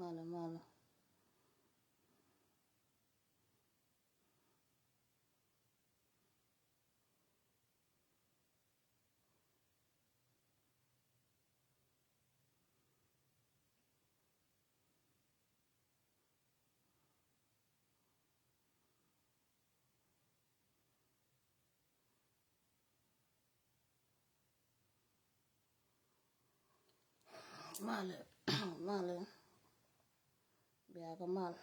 Mala mala. Mala mala. Biaga mal.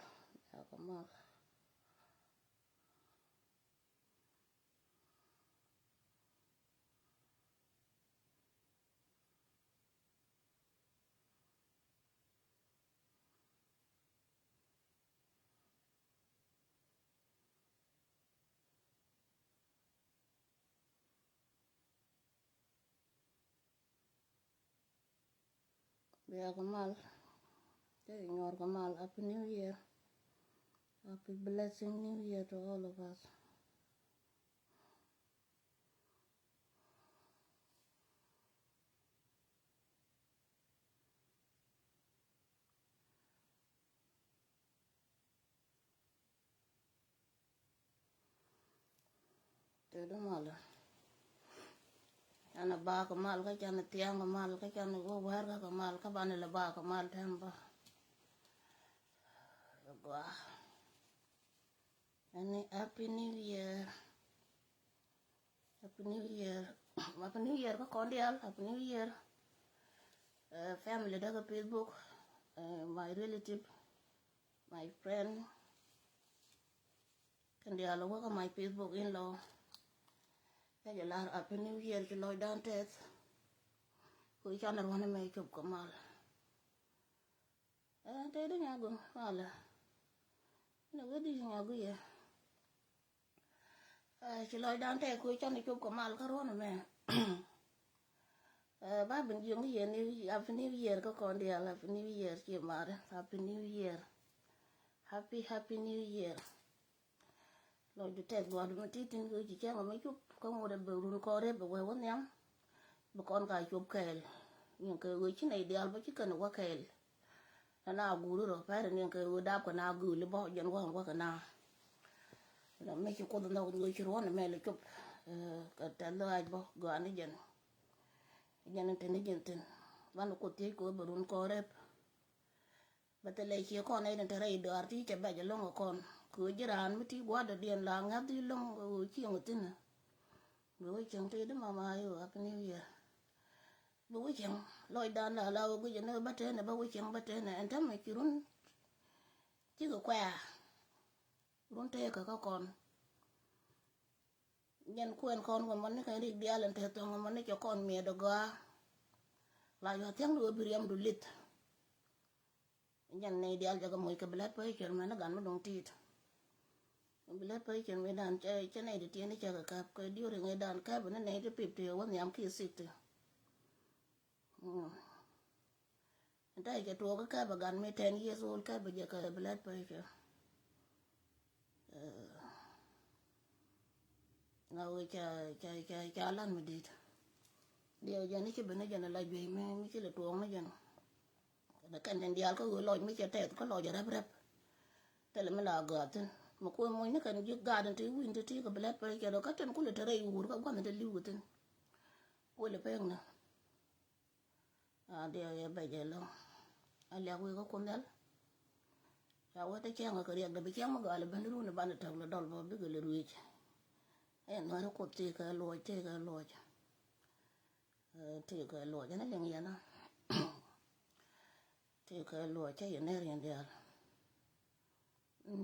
Biaga mal. Biaga mal. Hey, Yorga mal. Happy New Year. Happy blessing New Year to all of us. Todo mala. Ana ba ka mal ka chana tiang ka mal ka chana go war ka mal ka bani la ba ka mal tamba. Gwa. Ani Happy New Year. Happy New Year. Happy New Year ka cordial. Happy New Year. Family daga Facebook. My relative. My friend. Kandi alo waka my Facebook in-law. Kaya lar Happy New Year ki loy down test. Kui chana rwana may chup ka mal. Tay do nyago mala. Ina wadi nyago ya. Ki loy down test kui chana chup ka mal ka rwana may. Ba bin yung ye ni Happy New Year ka cordial. Happy New Year ki mara. Happy New Year. Happy New Year. Loy do test gwa do matitin kui chi changa may chup. Ka ngode be run kore be we won yang. Ba kon ka chup kail. Nhưng cái người này ideal ba chỉ cần qua kail. Na guru ro pa ni cái người đáp cái na guru le bo jen qua cái na. Là mấy cái con đâu người chỉ ron mẹ le chụp cái tên lo ai bo go ni jen. Jen tên ni jen tên. Ban ko ti ko be run ko rep. Ba te le chi con này tên rai do arti che ba je long con. Ku jiran mi ti gwa da dien la ngap ti long chi ngot tin. Bo chang te de mama yo Happy New Year. Bố quý chàng lôi đàn là lâu bây giờ nó bắt trên này bố quý chàng bắt trên này anh thắm mày chỉ run chứ có què run tê cả các con nhân quen con của mình cái đi đi lên thế tôi mình cho con mẹ được ga là do tiếng đuôi bị em đuôi lít nhân này đi cho cái mồi cái bát với chuyện mà nó gắn nó đồng tít bát với chuyện với đàn chơi cái này thì tiền nó chơi cả cặp cái điều thì người đàn cặp nó này thì bịp thì vẫn nhắm kia xịt Đây cái tua cái bà gan mấy 10 years old cái bây giờ cái blood pressure. Ngồi cha lan mà đi. Điều giờ này cái bên này giờ là gì mấy cái là tuồng nó giờ. Là cái này điều có người lôi mấy cái tẹt có lôi giờ rap. Thế là mình là gạt thôi. Mà cô mới nó cần giết garden thì win thì cái blood pressure đó cái chân cũng là trời ui cái quan này lưu thôi. Cô là phèn nè. Điều bây giờ luôn. Alia we go kondal ya wata kenga ko riya da bi kenga ga alban ru na ban ta la dol ba bi ga le ruije no ra ko te ka lo te ka lo te ka lo na leng yana te ka lo che ya ne rien dia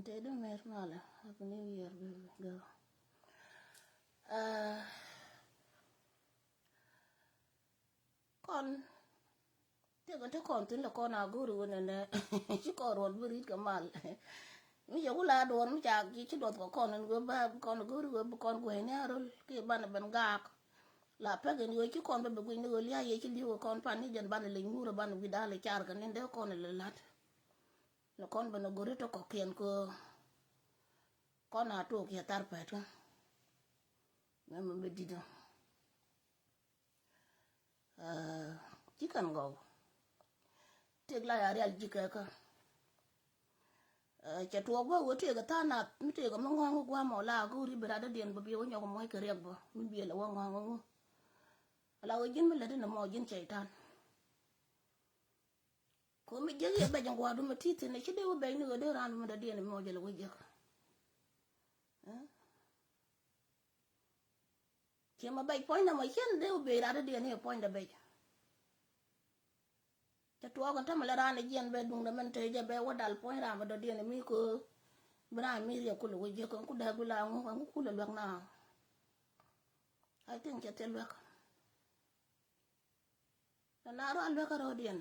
te do mer mala Happy New Year go con thế còn thế còn tính là con nào cứ rồi này chứ còn rồi vừa đi cả mà bây giờ cũng là đồ nó chả cái chứ đồ của con nó cứ ba con cứ rồi con quay nè rồi cái ban là ban gạc là phải cái người chứ con bây giờ quay nữa lia vậy chứ liu con pan đi dân ban là lính mua rồi ban là vida là char cái nên đeo con là lát là con bên nó gửi cho có kiên cơ con nào tụ kia tar phải không nên mình biết đi đâu chỉ cần ngầu tiếc là ari al jika ka cha tuo go wo te ga ta na mi te ga mo ngo gwa mo la go ri bra da den ba bi wo nyogo mo ke rek bo mi bi la wo ngo la wo jin mi la de na mo jin shaitan ko mi je ye ba jang wa du ma titi ne chi de wo be ni go de ran mo da den mo je la wo je che ma bay point na ma chen de wo be ra da den ne point da bay cha tuo ga ta ma la ran jen be dung da man te je be wo dal point ra ma da den mi ko bra mi ri ko lo wo je ko ku da gu la ngo ku la lak na I think che te lak na ro al ka ro den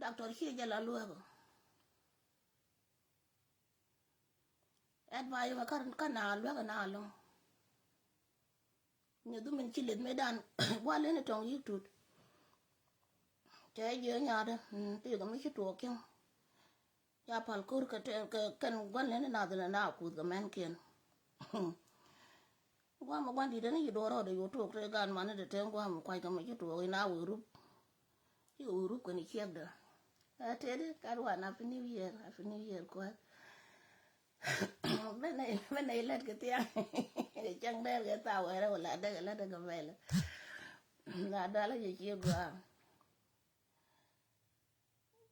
doctor chi je la lo go advice ma kan na lo ka na lo ni du min chi le me dan wa le ne tong yi tut che je nya de ti ga mi chi tuo kyo ya pal kur ka te ka kan wan le na de na ku ga men ken gwa ma gwan di de ni do ro de yo tuo te gan ma ne de te gwa ma kwai ka ma chi tuo na wu ru chi wu ru ko ni che da te de ka wa na fi new year ko bên này lên cái tiếng chân đen cái tàu ấy đâu là đây là cái về là đó là gì chưa qua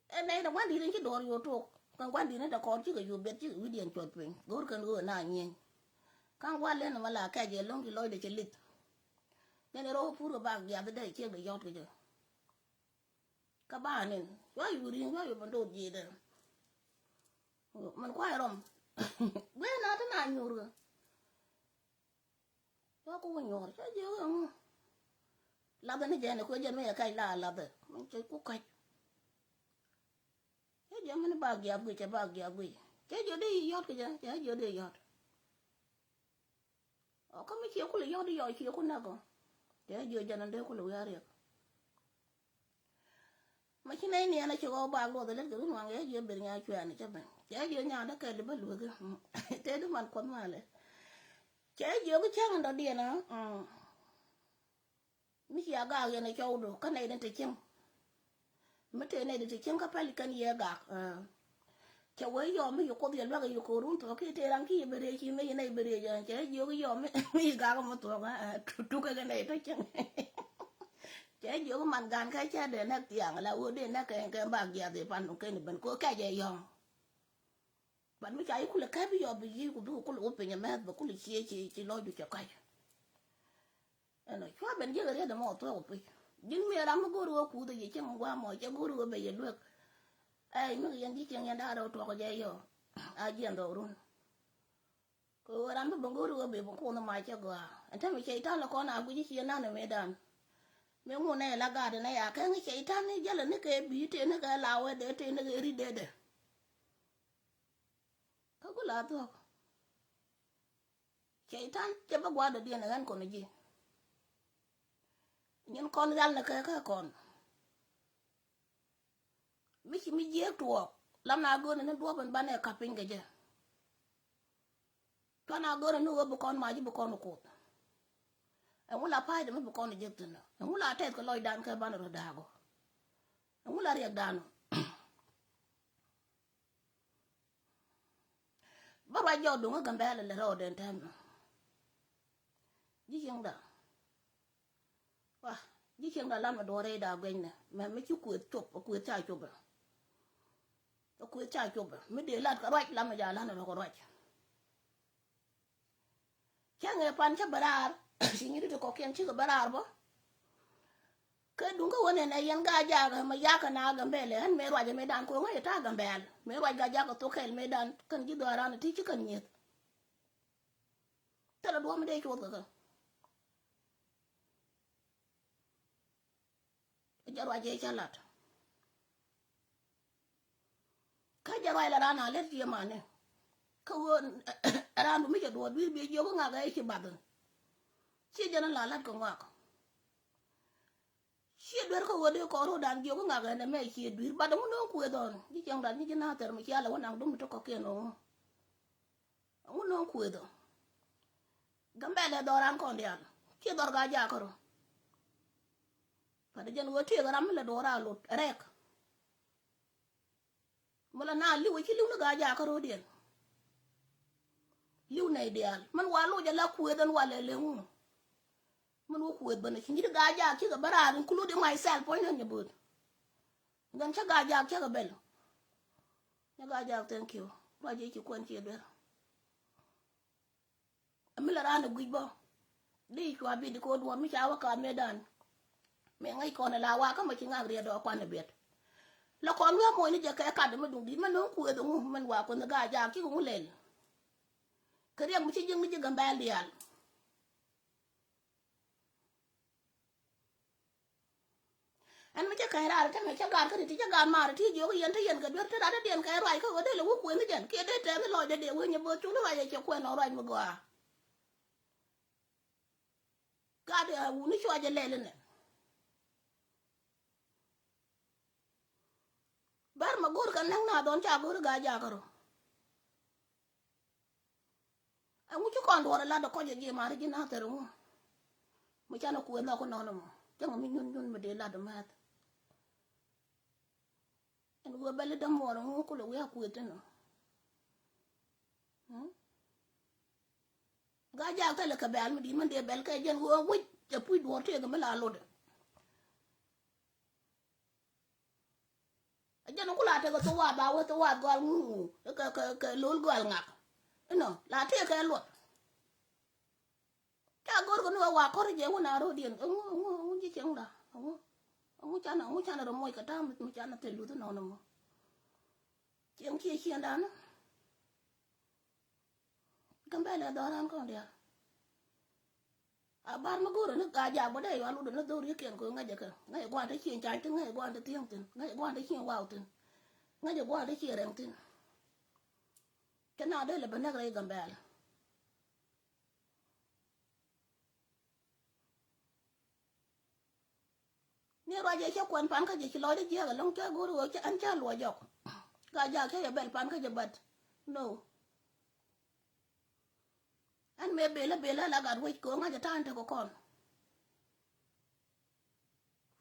em này là quan đi đến cái đồ vô trục còn quan đi đến là con chứ cái vô biết chứ cái điện chuột mình gối cần gối nào nhiên càng quan lên mà là cái gì lông thì lôi để chơi lịch nên là rồi phu rồi bạc giờ tới đây chưa được giọt cái gì các bạn nên quá yêu riêng quá yêu bản đồ gì đấy mình quá rồi bữa nào thế nào nhiều rồi quá cũng nhiều chứ chứ không làm cái này có dân mấy cái là được mình chơi cú cách cái dân mình bạc giáp cái chơi bạc giáp cái giờ đi giọt cái gì cái giờ đi giọt có mấy chiều cũng là giọt đi giọt chiều cũng nào còn cái giờ dân anh đều cũng là vậy mà khi này nè nó chưa có bạc luôn thì lấy cái hoàng cái giờ bên nhà chuyện này cho mình cái giờ nhà nó cái là bất lừa cái thế đó mình quấn mà lại cái giờ cái trang đó đi nữa mi ya ga ya na chawdo kana idan ta kin mute ne da cikin ka fali kan ya ga ke wai yo mi ko bi la ga yo ko run to ke te ran ki bere ki me ne bere ja ke yo mi ga mo to ga tu ka ne ta kin ke yo man gan ka cha de na tiang la wo de na ke ba ya de pan ke ni ban ko ka je yo ban mi cha ku la ka bi yo bi yi ku du ku lo pe nya ma ba ku li chi lo du cha ka nó chua bên dưới cái đó mà tôi học nhưng mà làm cái guru cụ thì chứ không qua mọi cái guru bây giờ được ai mấy cái gì chẳng nhận ra đâu tôi có dây rồi ai gì đâu luôn cứ làm cái guru bây giờ con nó mai cho qua anh thấy mấy chạy tan là con nào cũng chỉ nào này mấy đàn mấy môn này là gà này à cái chạy tan này giờ là nó cái bị thế nó cái lao ấy để thế nó cái đi để không có là thôi chạy tan chứ bắt qua được điện là ăn còn cái gì nhưng con gan là cái con mi giết tuộc làm nào gỡ nó đua bên ban này cặp pin cái gì con nào gỡ nó bố con mà chứ bố con nó cột anh muốn là phai thì mới bố con nó giết nữa anh muốn là tết cái lôi đàn cái ban rồi đào anh muốn là riêng đàn bác bà giờ đúng cái gần bé là rồi đến thêm gì không đó哇，以前的咱们多来打工呢，没去过做，过菜做吧，过菜做吧，没得拉个来，咱们家拉那个来。像个pan chắc bà đà, xin như thế có kiêng chứ cái bà đà bố. Cái đúng cái vấn đề này yên ga già cái mà già cái nào gần bể lên, hắn mấy loại mấy đàn cũng ngay ta gần bể, mấy loại ga già cái tôi khen mấy đàn, cần chỉ đòi ra thì chỉ cần nhiệt. Thế là đua mới đây chuột rồi. Giờ loại gì cho lật cái giờ loại là ra nào lấy gì mà nè không ra nó mới cho đuổi biết vô cái ngà cái chỉ bật chỉ cho nó là lật con ngạc chỉ đuổi không có điều có rồi đàn vô cái ngà cái này mấy chỉ đuổi bắt đúng nó quên rồi chỉ trong đàn như nào thì mà chỉ là cái nào đúng một cái nó muốn nó quên rồi gắm bé là đòi ăn con đi ăn chỉ đòi gà già rồi pada jan wo tiga ram la dora lut rek mala na liu chi liu na ga ja ka ro dien liu này dial man wa lo ja la ku dan wa le ngu man wo ku ban chi ga ja ki ga bara including myself point on your boot dan cha ga ja ka bel ya ga ja thank you wa je ki kon chi der amila ran gui bo đi qua bị đi cô đùa mới cháu cả mẹ đàn mẹ ngay còn là qua các mà chỉ ngang rìa đó quan là biệt là con nữa mỗi nó giờ cái cả mà đúng đi mà nó cùi đúng mình qua con gà già cái cũng lên cái riêng mình chỉ dừng nó chỉ gần ba liền anh mới chắc cái ra chắc mày chắc gà cái thì chắc gà mà thì giờ cái yên thấy yên cái biết thế đã điện cái rồi cái ở đây là quốc quyền cái kia đây trẻ cái lòi để đều như bữa chúng nó vậy cho quen nó rồi mà qua gà để nó cho cho lên này bar ma gor kan nang na don cha gor ga ja karo a mu ci kon do la do ko je ma ri na tero mu cha na ku na ko no no jang mi ñun ma de la do mat en go bele dam mo no ko lo ya ku te no ga ja ta le ka bel mi di man de bel ka jen go wi ja pu do te ga ma la lo de jana kula te ko to wa ba wo to wa gol ngu ka lol gol ngak no la te ka lo ta gor ko no wa ko je wona ro dien ngu ji cheng da ngu chana ro moy ka ta mu chana te lu to no no mo cheng chi chi ndan kam ba la do ran ko dia a bar ma gor no ga ja bo dai wa lu do no do ri ken ko ngaje ka ngai gwa ta chi chai tin ngai gwa ta tieng tin ngai gwa ta chi wow tin ngay giờ qua đấy chia rèn tin cái nào đây là bên đây gần bè nếu qua giờ cho quan phán cái gì chỉ nói đấy chia cái lông chơi guru rồi cho anh cha lùa dọc cả giờ cái giờ bè phán cái giờ bật no anh mẹ bè là gạt quay cửa ngay giờ tan thì có con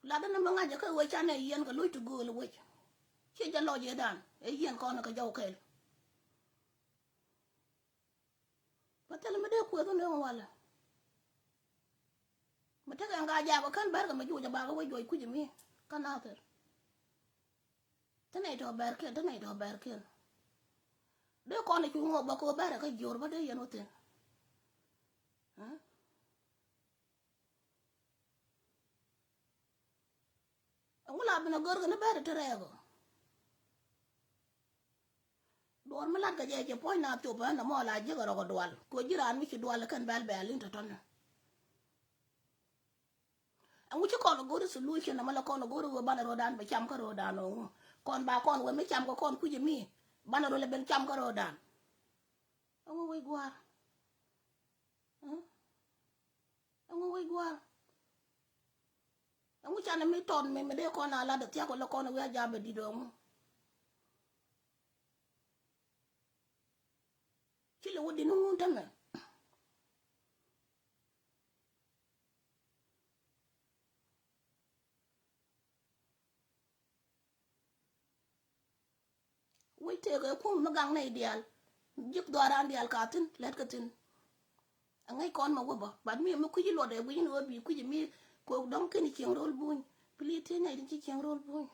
là đó nó ngay giờ cái quay cha này yên cái lối từ guru là quay chỉ cho lo gì đàn ấy yên con là cái dâu kề mà thế là mới đeo quê tôi nữa mà là mà thế cái gà già có khăn bär cái mà dù cho bà có quay đuổi cái gì mi cái nào thế này cho bär kia thế này cho bär kia đứa con này chú ngọc bà cô bär là cái dồi bắt đấy yên hốt tiền ông làm bên nó gỡ cái nó bär được rồi đuổi mà lát cái gì chỉ point nào chụp nó mò lại chứ rồi đuổi cô chỉ làm mấy cái đuổi là cần bär bär lên thật thân ông chỉ còn là gỡ được solution mà là con là gỡ được ban rồi đàn phải chăm cái rồi đàn nó còn bà con với mấy chăm có con cứ gì mi ban rồi là bên chăm cái rồi đàn ông quay qua ông quay qua ông cha nó mấy ton mình đeo con nào là được theo con là con nó ra về đi được chỉ là đi nung thân này quay theo cái khung nó găng này đial giúp đoan ăn đial cả tin lết cái tin anh ấy con mà qua bỏ bạn mi mới quy luật để quy nó bị quy gì mi cuộc đóng cái này chiang roll bùn pli thế này thì chiang roll bùn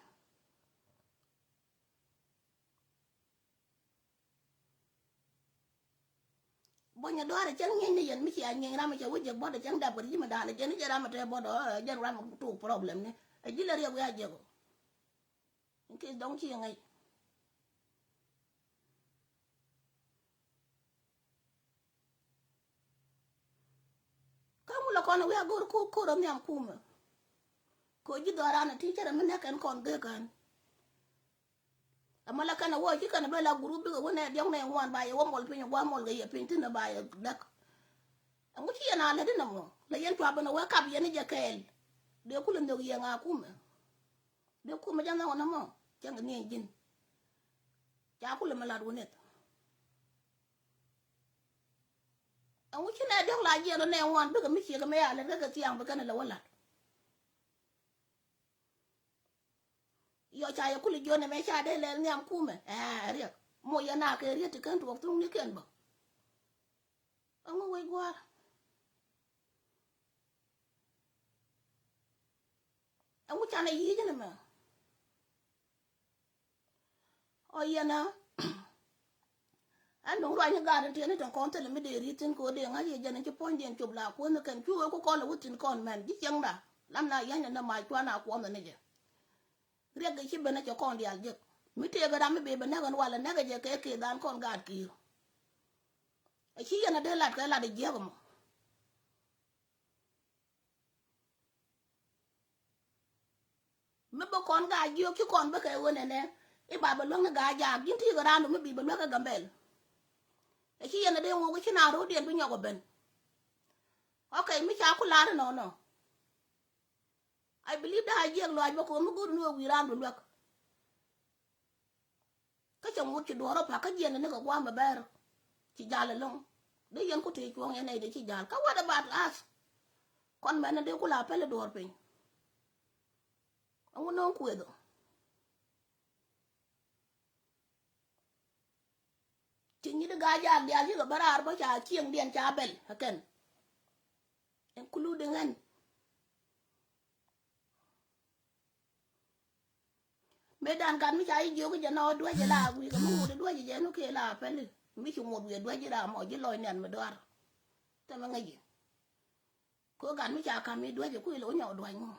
bao nhiêu đó là chẳng nghe này dân mấy chị anh nghe ra mà cháu quay giờ bỏ để chẳng đạp cái gì mà đàn này chẳng ra mà trẻ bỏ đó chẳng ra một tụ problem này ở dưới là riêng cái gì cái đóng chi ngay kamu là con nó quay gor cô rồi miếng cùm cô chỉ đó ra là thì chắc là mình đang con ghêกันmà là cái nào vậy chứ cái nào bây là group được cái này điong này ngoan bài qua một pin qua một cái pin tin là bài đặc ông chỉ là là đấy nằm là yên chụp bên ngoài cặp yên giờ kẹl đều cũng lên được yên à cùm đều cũng mà chẳng nào nằm mà chẳng cái nghe gì chả cũng là mà là đồ net ông chỉ là điong lại yên nó nè ngoan biết cái mấy chuyện cái mấy à là cái tiếng với cái này là what là yo cha ya kuli jone me cha de le nyam kume ria mo ya na ke ria te kan tu tu ni ken ba angu we gwar angu cha na yi jene ma o ya na an dong ro nya ga den te ne ton kon te le me de ri tin ko de nga ye jene ci pon den chub la ko ne kan chu ko la wutin kon men ji chang da lam na ya na ma kwa na ko ne je ria ga ci bena ci kon di al je mi te ga da me be na gan wala na ga je ke dan kon ga ki a ci ya na de lat ka la de je mo me bo kon ga yo ki kon ba ke wona ne e ba ba lo na ga ja bin ti ga ran me bi ba lo ka gambel e ki yana de ngo ki na ro de bi nyogo ben okay mi cha ku la no I believe that I lo ba ko mu gur no wi ran lo ka cha mu ti do ro pa ka je ne ga kwa ma ber ti jala lo de yan ku ti ko ne de ti jal ka wada ba as kon me ne de ku la pele dor pin angu no ku edo ti ni de ga ja ya ji ga barar ba cha kieng den cha bel haken including an medan kan mi cha yi jo ga no do je la wi ga mu de do je no ke la pele mi chu mo wi do je da mo je loy nen me dor ta ma ngi ko gan mi cha kam mi do je ku lo nyaw do ngo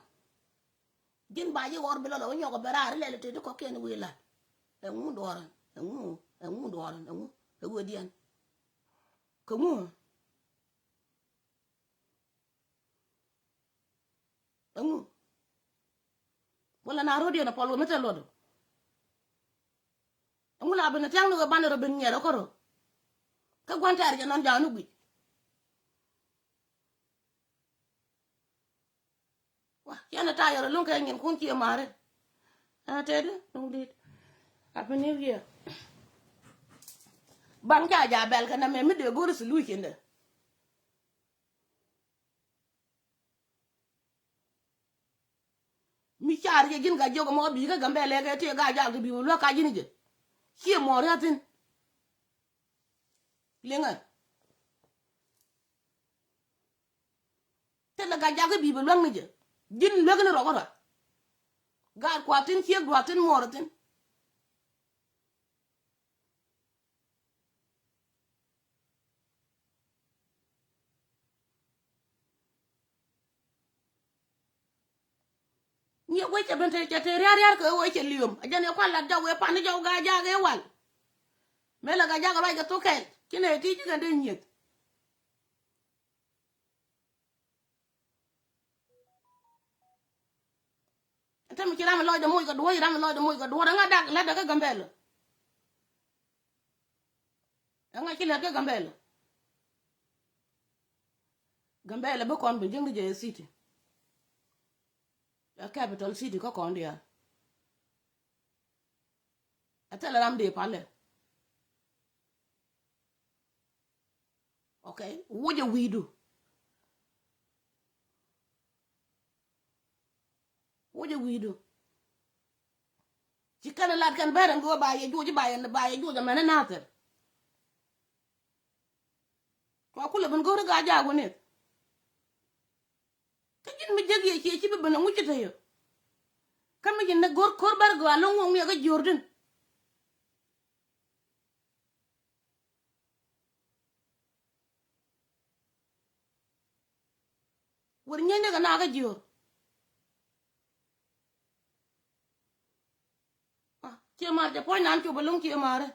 jin ba ji wor bi lo nyaw ko barar le te ko ken wi la engu dor engu dor engu e go dian ko mu engu wala na ro dia na polo meta lo do engu la bena tang no ban ro ben nyero ko ro ka gwantar je non ja nu bi wa yana ta yoro lon ka ngin kun ki mare a te de dum dit happy new year ban ja ja bel ka na me de go ru lu kende mi char je gin ga jogo mo bi ga gambe le ga te ga ja bi lo ka jini je ki mo ratin lenga te la ga ja ga bi lo ngi je jin lo ga ro ko ra ga kwatin ki ga tin mo ratin ni we che ben te ria ko we che lium a jane kwa la ja we pa ni ja ga ja ga wal me la ga ja ga ba ga to ken kine ti ji ga de nyet ta mi kira me lo de mo ga do ira me lo de mo ga do nga dak la da ga gambel nga ki la ga gambel gambel be kon be jing je city a capital city ko kon dia atela ram de pale okay woje widu ci kana lat kan bare ngo ba ye joji ba ye joja mena nater ko kula ben go ga ja ne ka jin mi jegi ci be bana nguci tayo kam jin na gor kor bar go lo ngong ya ga jordan wor nyende ga na ga jor ci mar de po nan ci bolon ci mare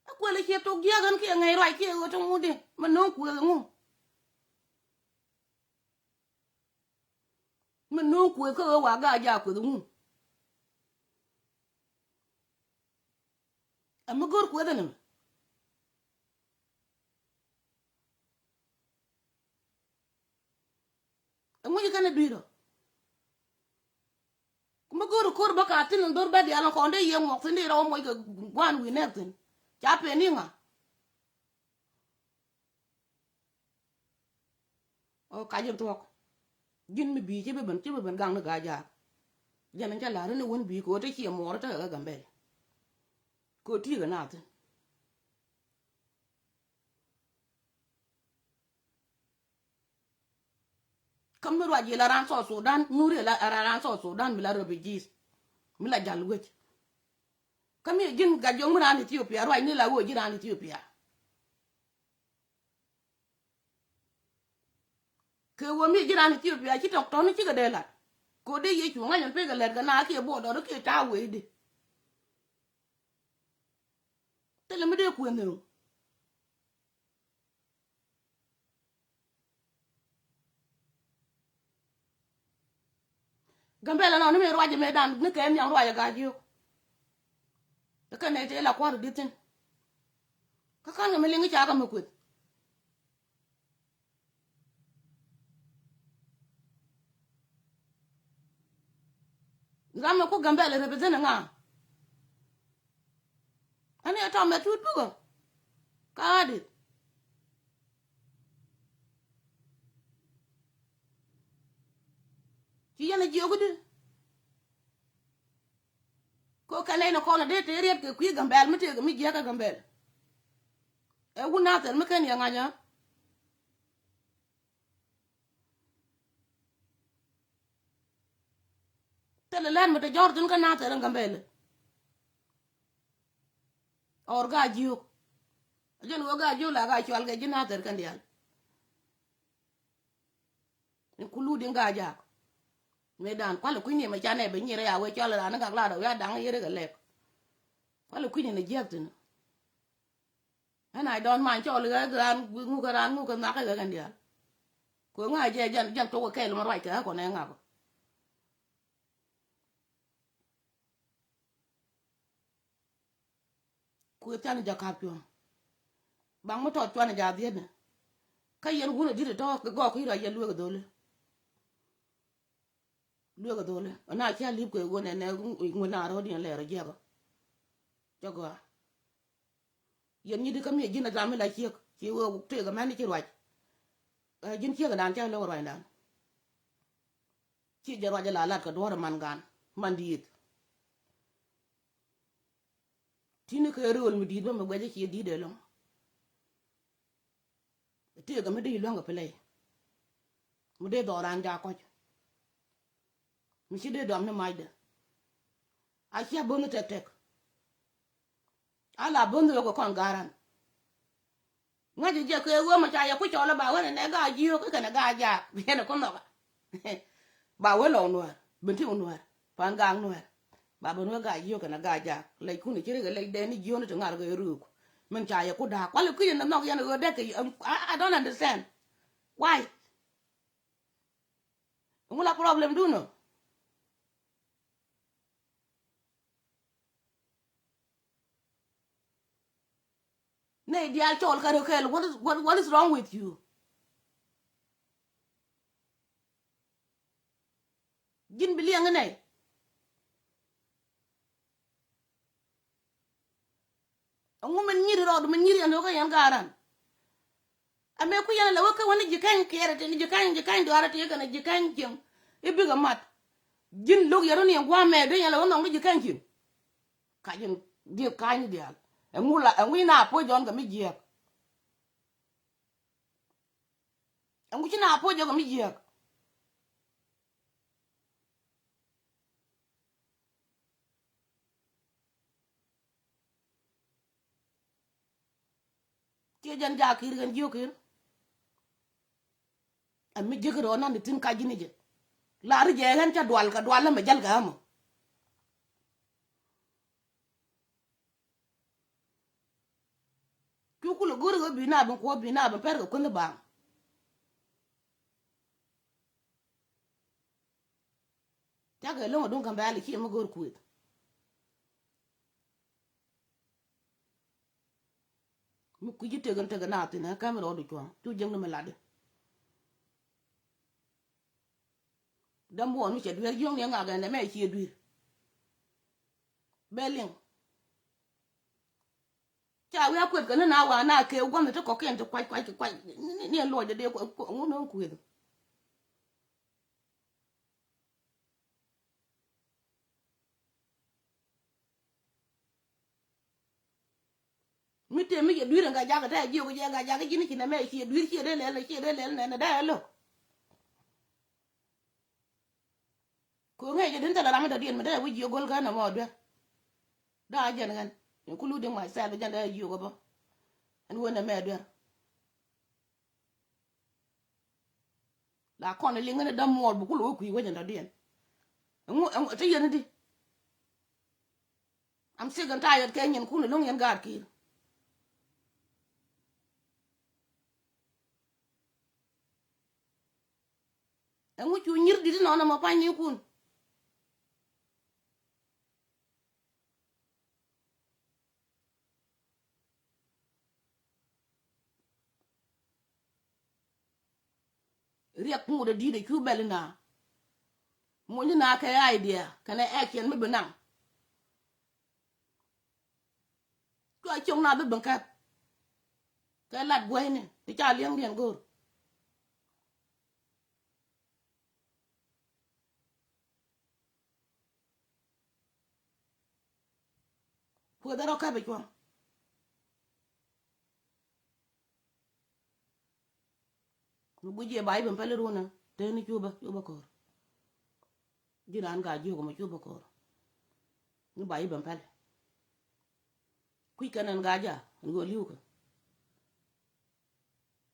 akwele ci to gya gan ki ngai rai ki o to ngudi man no ku ngu man no ku ko wa ga ja ku ngu am gor ku da nem amu ji kana duiro kuma gor kor ba ka tin dor ba di ala ko nde yeng mo tin ro mo ga gwan wi ne tin cha pe ni nga o ka jim to jin mi bi ci be ben gang na ga ja janan ja la ne won bi ko te ci mo ta ga gambel ko ti ga na tin kam no waji la ran so Sudan nuri la ran so Sudan mi la refugees mi la jal wech kam ye jin ga jong ran Ethiopia roi ni la wo ji ran Ethiopia ke wo mi ji ran Ethiopia ci tok ton ci ga de la ko de ye chu ngan pe ga ler ga na ke bo do ke ta we de te le mi de ku ne gambel na no me roi me dan ne ke mi an roi ga ji ka ne te la kwa ru ditin ka kan me lingi cha ga me ku ngam ko gambel represent nga ani ata me tut bugo ka di ci yana ji ogudi ko kanay no kono de te riet ke kwi gambel mi te mi je ka gambel e wuna ter mi ken ya nganya tele len mi te jordan ka na ter gambel or ga jiu jen wo ga jiu la ga chwal ga jina ter kan dial ni kulu din ga ja me dan kwale kwini ma chane be nyire ya we chwal la na ga la do ya dang yere ga lek kwale kwini ne jektin and I don't mind cho le ga ngu ka na ka ga kan dial ko nga je jan to ko ke ma rai ka ko ne nga ku tan ja ka pyo bang mo to chwana ja die ne ka yen wu ne di to ko go ko ira ye lu ga dole na cha li ko go ne ne ngu na ro di le ro je go jo go yen ni di kam ye jina jam la chi wo te ga man chi rwa jin chi ga dan cha lo rwa dan chi je rwa la lat ka do man gan man di tini ke rol mi di ba me gwaje chi di de lo te ga me di lo ga play mu de do ran ja ko mi chi de do me mai de a chi abonu tek tek ala bonu ko kon garan ngaji je ke wo ma cha ya ku cho la ba wa ne ga ji ko ke na ga ja bi ne ko no ba we lo no bin ti no pan gang no ba bo no ga ji ko na ga ja le ku ni chi ga le de ni ji no to ngar ga ru ko min cha ya ku da kwa le ku na no ya no de ke I don't understand why ngula problem do no ne dia chol ka ro what is wrong with you jin bi liang ne ngu men nyiri ro men nyiri no ka yan garan ame ku yana la waka wani jikan kere te ni jikan do ara te kana jikan jim ibiga mat jin log yaro ni gwa me do yana wona ngi jikan jim ka jin di ka ni dia ngula ngwi na po jon ga mi je ngu ci na po jo ga mi je ti jan ja kir gan jo kir am mi je ro nan ni tin ka jini je la ri je han cha dwal ka dwal ma jal ga mo ku ku lo gor go bi na ban ko bi na ban per ko ne ba ta ga lo don kan ba ali ki mo gor ku mu ku ji te gan na tin ka mi ro du cho tu jeng no ma la de dam bo mi che dwer jong ne nga ga ne me chi dwer beling cha we akwet kana na wa na ke gwa me to ko ken to kwai ni lo de ko no ku mi te mi ke duire nga jaga ta ji ko je nga jaga jini kina me ki duire ki de le na da lo ko ngai je den ta la ma da dien ma da wi ji gol ga na mo da jen gan including myself jan da ji ko ba and wona me do la kon li ngene da mo bu ku lo ku wi jan da dien ngu te yen di am sick and tired ke nyen ku no long yen gar ki ngu chu nyir di no na ma pa ni kun riek mu da di de ku bel na mo ni na ka idea kana action me benang ko chong na be ban ka lat boy ne ti cha liang dien gor ko da ro ka be ko bu je bai ban pele runa te ni chu ba ko jiran ga ji ko ma chu ba ko ni bai ban pele kui kanan ga ja ngo liu ko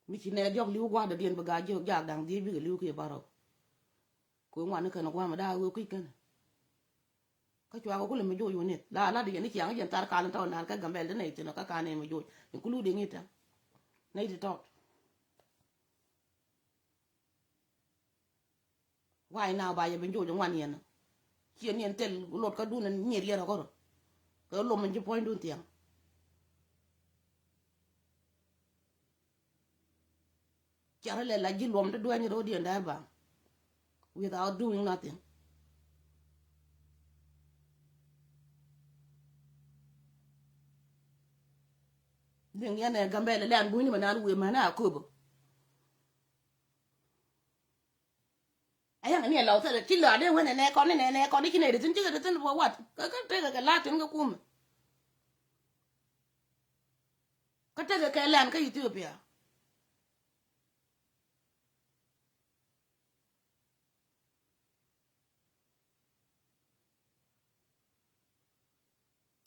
mi chi ne jok liu kwa da dien ba ga jo ja dang di bi liu ke baro ko ngwan ka no kwa ma da wo kui kan ka chwa ko le me jo yo ne la de ni kyang jen tar ka lan taw na ka gambel de ne ti no ka ne me jo including it na it tot why now ba ye ben jo ngwan yen chien yen tel lot ka du na nyer yera ko ko lo man ji point dun tiang chara le la ji lom de do ni ro dien da ba without doing nothing den yen gambel le an bu ni ma na we ma na ko bo ayang ni lo ta ti la de wona ne ko ni ki ne de tin ji de tin bo wat ka te ka la tin ka kum ka te ka lan ka Ethiopia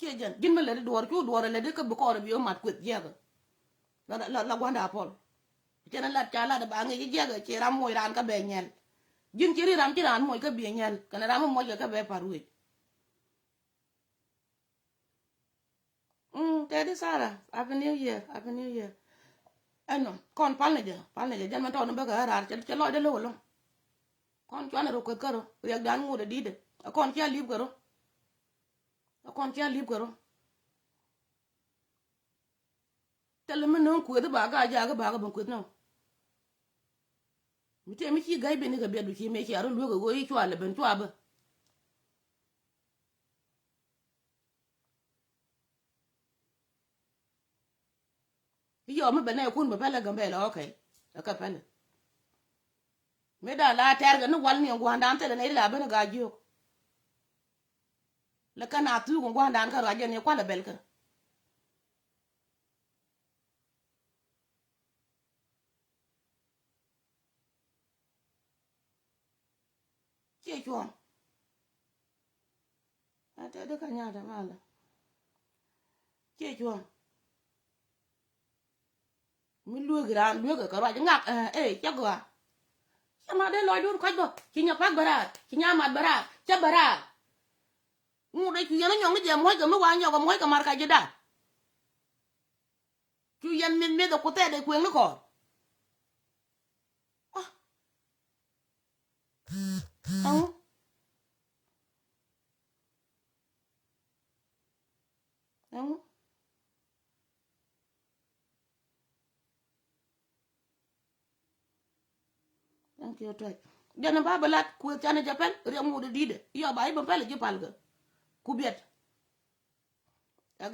ke jan gin ma le do le de ka bu ko bi o mat kwet je ga la gwanda pol chena la cha la da ba ngi je ga che ram moy ran ka be nyel jin ci ram ci ran moy ka be nyel kana ram moy ka be paru Teddy Sara happy new year ano kon palne je jan man to no ba ga rar che lo de lo kon chwana ro ko karo yak dan mu de dide kon cha lib garo tele men non ku de ba ga ja ga ba ga ban ku no mi te mi ci gai be ni ga be du ci me ci aro lu ga go yi chwa le ben chwa ba yo me bene kun ba pele gambe la okay ka pele me da la ter ga no wal ni ngwa ndan tele ne la ben ga jo la kana tu ngwa ndan ka ra je ne kwa la bel ka che chwa ate de ka nya da mala che chwa mi lu ga ka ra je ngak cha gwa ma de loy dur ko go ci nya pak bara ci nya mat bara ca bara mu de ci yana nyong je moy ga ma wa nyoga moy ka mar ka je da ci yan min me da ko te de kwen ko thank you try jana ba balat ku chana japan re mu de dide yo ba ba pele ji palga ku biet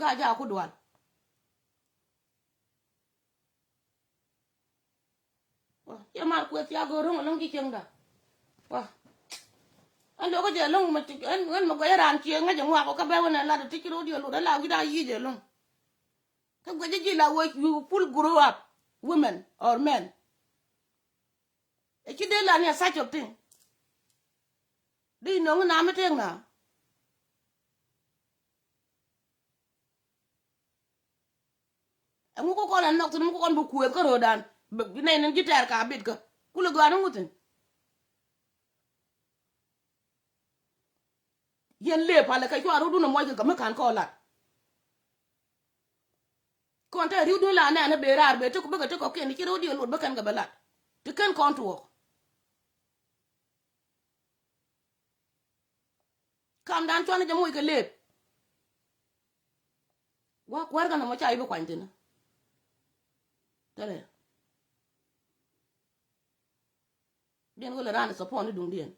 ga ja ku dwal ya mar ku ya go ron long ki chenga wa an do ko je long ma ti an ma go ran chi nga je ngwa ko ka ba wona la de ti ro di lo da la gi da yi je long Ka gwaje la wo you full grow up women or men. E ki de la ni such of thing. Di no na me teng na. Ngu ko ko na nok tun ko kon bu ku ko rodan. Nay nan gitar ka bit ka. Kula ga na ngutin. Yen le pa le ka kwa rudu na mo ga me kan ko la. Kon ta rudu la na be rar be to ko ba to ko ken ki rudu lo ba kan ga bala. To ken kon to. Kam dan chwana jamu ka le. Wa kwar ga na mo chai be kwantin. Tele. Den ko le ran support ni dung dien.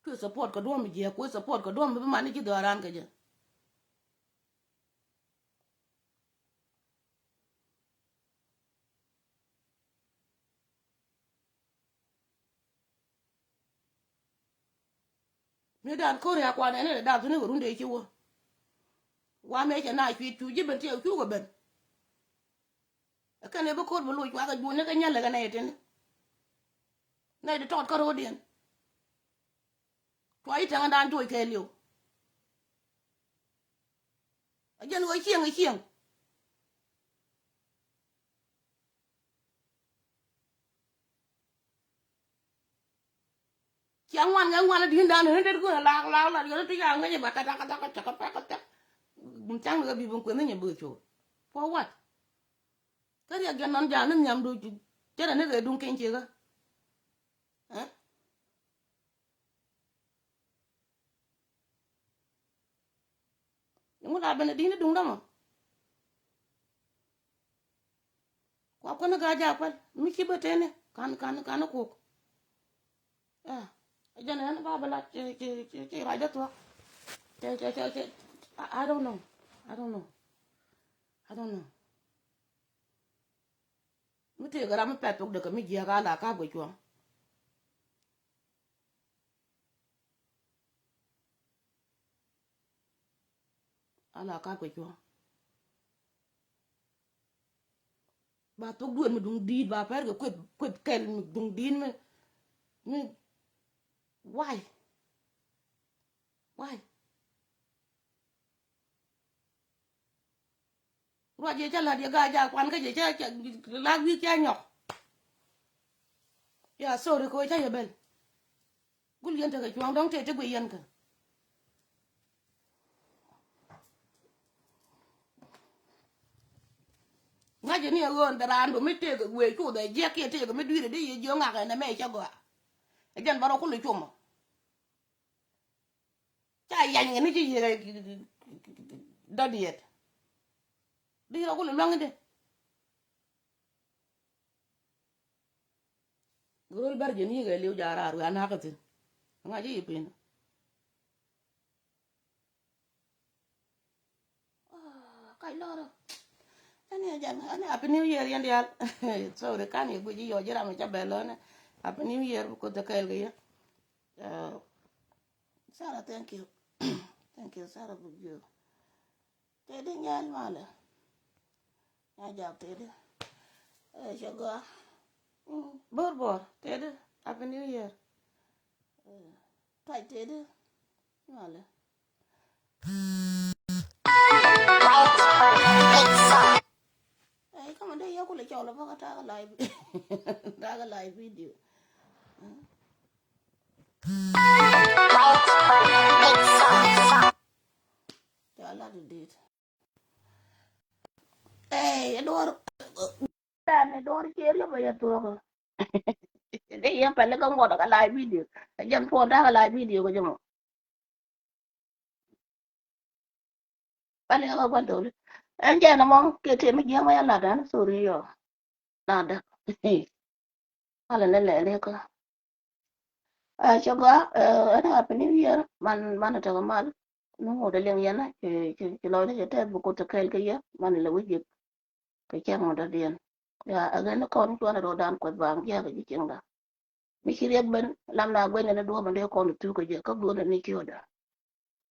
Ku support ko do mi je ku support ko do mi ma ni ki do ran ka je. Ni dan ko ya kwa ne da tu ni runde ki wo. Wa me ke na fi tu ji ben te ku go ben. Ka ne ba ko bu lu kwa ga ju ne ka nyale ga na yeten. Na de tot ko ro dien. Kwa ita nga dan to ke liu. A jen go chieng. Chiang wan ga wan din dan ne de ko la yo to ya nga je ba ka ta ka. Bun chang ga bi bun ko ne bu cho. For what? Ka ya gen non ja nan nyam do ju. Te ne ga dun ken che ga. Eh? Ngu da ben din dun da mo. Kwa ko na ga ja kwal. Mi ki ba te ne. Kan ko. Ah. A jen ne ba la che ra da to. Che. I don't know. I don't know. Mi te ga ra mi pet tok de ka mi je ga la ka bo cho. Ala ka bo cho. Ba tok duon mi dung di ba per ga kwet kel mi dung din mi why? Ro je cha la dia ga ja kwan ka je cha la wi cha nyok. Ya sorry ko cha ya bel. Gul yen ta ga chuang dong te gwe yen ka. Nga je ni gon da ran do mi te ga gwe ku da je ke te ga mi dwi de ye jo nga ga na me cha go. E jan baro ku lu chumo. Cha yan ni ji ye da diet. Di ro ku lu long de. Gol bar je ni ga liu ja ra ru ana ka tin. Nga je yipin. Kai lo. Ani jan ani happy new year yan dial. So de kan ye guji yo jira ma chabelo na. Happy new year ko te kel ge. Sarah, thank you. Thank you Sarah bu jo. Te de nyal mala. Ya jak te de. Shago. Bor te de happy new year. Tai te de mala. Ai kama de yo ko le chola ba ka ta live. Ta ga live video. Ya la de det. Adoro. Dan adoro cherry ba ya to. De yan pale ka ngoda ka live video. Jam po ta ka live video ko jamo. Pale ka ba to. En jana mo ke te mi jama ya la dan sorry yo. Nada. Ala le ko. Choga ana happy new year man ta mal. No ngoda leng yana ke lo ne te bu ko te kel ke ya man le wi ke cha ngoda dien. Ya aga no kon to na ro dan ko bang ya ke jinga. Mi kiri ben lam na gwen na do man de ko tu ko je ko do na ni ki oda.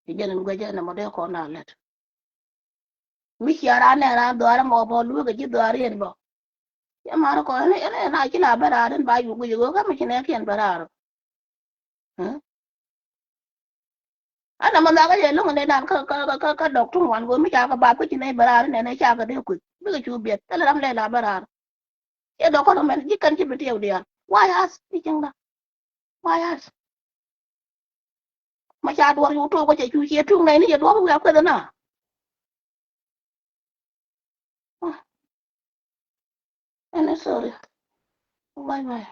Ti jana ngwa jana mo de ko na let. mi chiara ne ran do ara mo bo lu ga ji do ara en bo ya ma ko ne na ki la bara den ba yu gu ga mi ne ken bara ana man ga ye lu ne nan ka dok tu wan go mi cha ka ba ko ne bara ne cha ka de ku mi ga chu biet ta ram le la bara ye do ko men ji kan ji bi te dia why us ti chang da why us mà cha đuổi vô tôi có chạy chui chia trung này nó giờ đó không gặp cái đó nè anh nói sorry bye bye